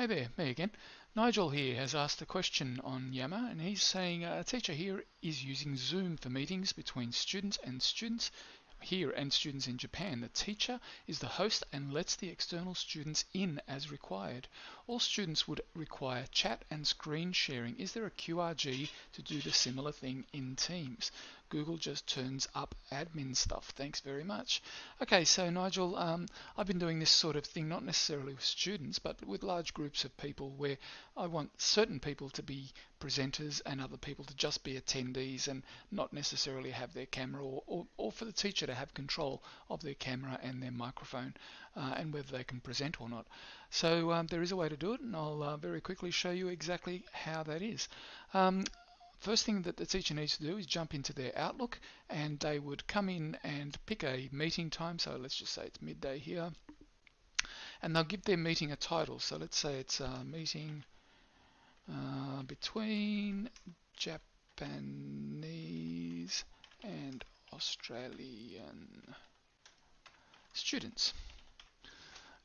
Hey there, me again. Nigel here has asked a question on Yammer, and he's saying a teacher here is using Zoom for meetings between students and students here and students in Japan. The teacher is the host and lets the external students in as required. All students would require chat and screen sharing. Is there a QRG to do the similar thing in Teams? Google just turns up admin stuff. Thanks very much. Okay, so Nigel, I've been doing this sort of thing not necessarily with students, but with large groups of people where I want certain people to be presenters and other people to just be attendees and not necessarily have their camera, or for the teacher to have control of their camera and their microphone and whether they can present or not. So there is a way to do it, and I'll very quickly show you exactly how that is. First thing that the teacher needs to do is jump into their Outlook, and they would come in and pick a meeting time. So let's just say it's midday here, and they'll give their meeting a title. So let's say it's a meeting between Japanese and Australian students.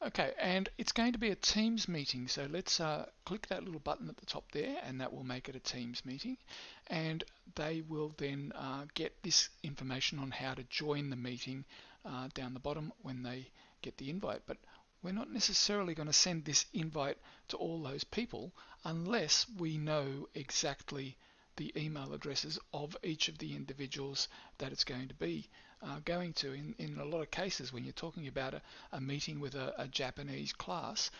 Okay, and it's going to be a Teams meeting, so let's click that little button at the top there, and that will make it a Teams meeting. And they will then get this information on how to join the meeting down the bottom when they get the invite. But we're not necessarily going to send this invite to all those people unless we know exactly the email addresses of each of the individuals that it's going to be going to. In a lot of cases, when you're talking about a meeting with a Japanese class,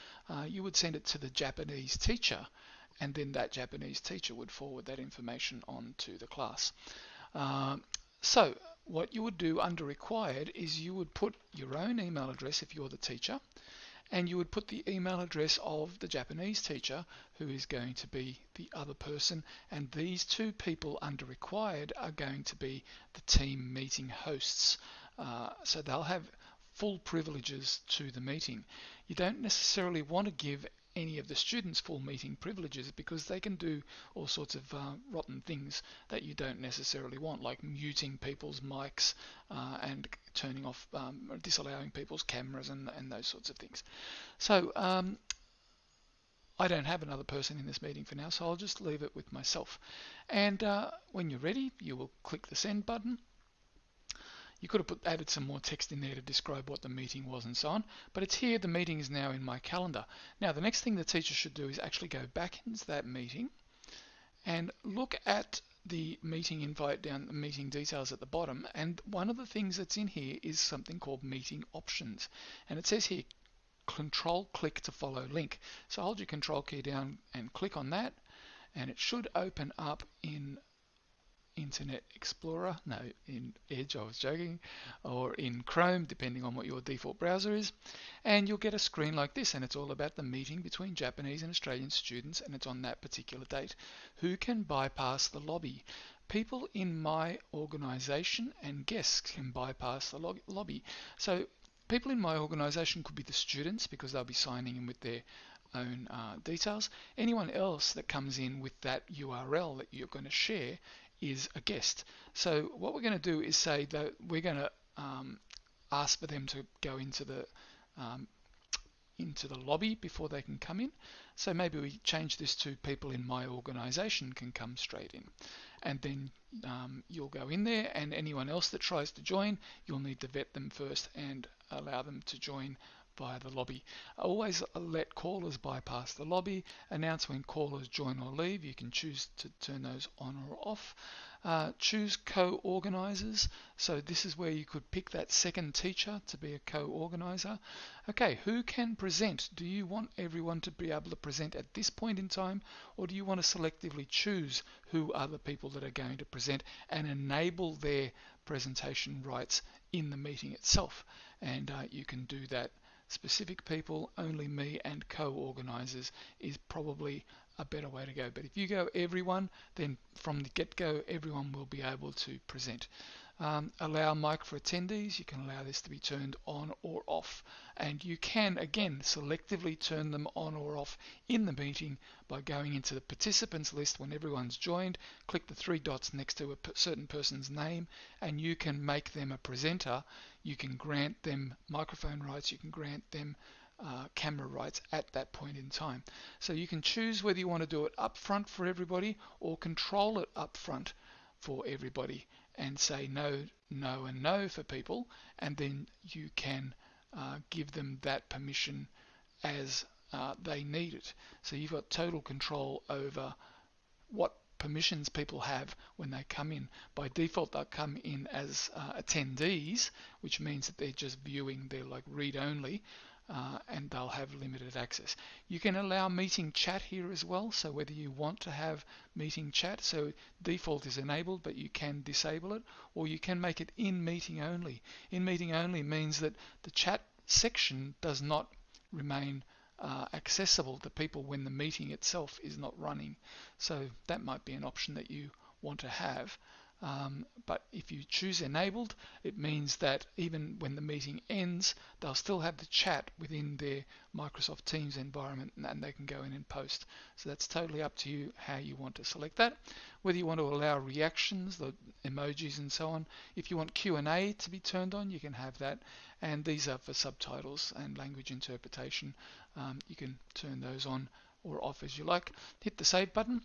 you would send it to the Japanese teacher, and then that Japanese teacher would forward that information on to the class. So what you would do under required is you would put your own email address if you're the teacher, and you would put the email address of the Japanese teacher, who is going to be the other person, and these two people under required are going to be the team meeting hosts. So they'll have full privileges to the meeting. You don't necessarily want to give any of the students full meeting privileges because they can do all sorts of rotten things that you don't necessarily want, like muting people's mics and turning off, disallowing people's cameras and those sorts of things. So I don't have another person in this meeting for now, so I'll just leave it with myself. And when you're ready, you will click the send button. You could have added some more text in there to describe what the meeting was and so on, but it's here. The meeting is now in my calendar. Now the next thing the teacher should do is actually go back into that meeting and look at the meeting invite down, the meeting details at the bottom, and one of the things that's in here is something called meeting options, and it says here control click to follow link. So hold your control key down and click on that, and it should open up in Internet Explorer, no, in Edge, I was joking, or in Chrome, depending on what your default browser is, and you'll get a screen like this, and it's all about the meeting between Japanese and Australian students, and it's on that particular date. Who can bypass the lobby? People in my organization and guests can bypass the lobby. So people in my organization could be the students because they'll be signing in with their own details. Anyone else that comes in with that URL that you're going to share is a guest. So what we're going to do is say that we're going to ask for them to go into the lobby before they can come in. So maybe we change this to people in my organization can come straight in, and then you'll go in there, and anyone else that tries to join, you'll need to vet them first and allow them to join via the lobby. Always let callers bypass the lobby. Announce when callers join or leave. You can choose to turn those on or off. Choose co-organizers. So this is where you could pick that second teacher to be a co-organizer. Okay, who can present? Do you want everyone to be able to present at this point in time, or do you want to selectively choose who are the people that are going to present and enable their presentation rights in the meeting itself? And you can do that. Specific people, only me, and co-organizers is probably a better way to go. But if you go everyone, then from the get-go, everyone will be able to present. Allow mic for attendees. You can allow this to be turned on or off, and you can again selectively turn them on or off in the meeting by going into the participants list when everyone's joined. Click the three dots next to a certain person's name, and you can make them a presenter. You can grant them microphone rights. You can grant them camera rights at that point in time. So you can choose whether you want to do it up front for everybody or control it up front for everybody and say no, no, and no for people, and then you can give them that permission as they need it. So you've got total control over what permissions people have when they come in. By default, they'll come in as attendees, which means that they're just viewing, they're like read only, and they'll have limited access. You can allow meeting chat here as well, so whether you want to have meeting chat, so default is enabled, but you can disable it, or you can make it in meeting only. In meeting only means that the chat section does not remain accessible to people when the meeting itself is not running. So that might be an option that you want to have. But if you choose enabled, it means that even when the meeting ends, they'll still have the chat within their Microsoft Teams environment, and they can go in and post. So that's totally up to you how you want to select that. Whether you want to allow reactions, the emojis and so on. If you want Q&A to be turned on, you can have that. And these are for subtitles and language interpretation. You can turn those on or off as you like. Hit the save button.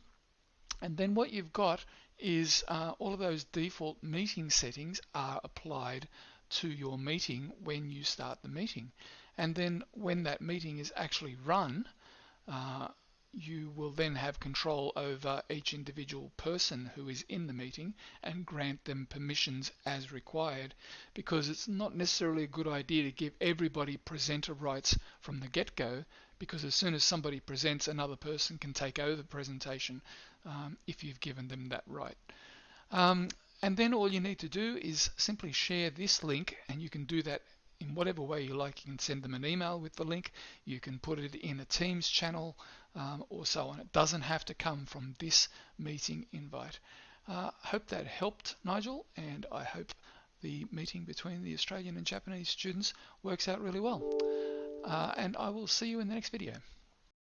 And then what you've got is all of those default meeting settings are applied to your meeting when you start the meeting. And then when that meeting is actually run, you will then have control over each individual person who is in the meeting and grant them permissions as required, because it's not necessarily a good idea to give everybody presenter rights from the get-go, because as soon as somebody presents, another person can take over the presentation if you've given them that right. And then all you need to do is simply share this link, and you can do that in whatever way you like. You can send them an email with the link, you can put it in a Teams channel, or so on. It doesn't have to come from this meeting invite. Hope that helped, Nigel, and I hope the meeting between the Australian and Japanese students works out really well. And I will see you in the next video.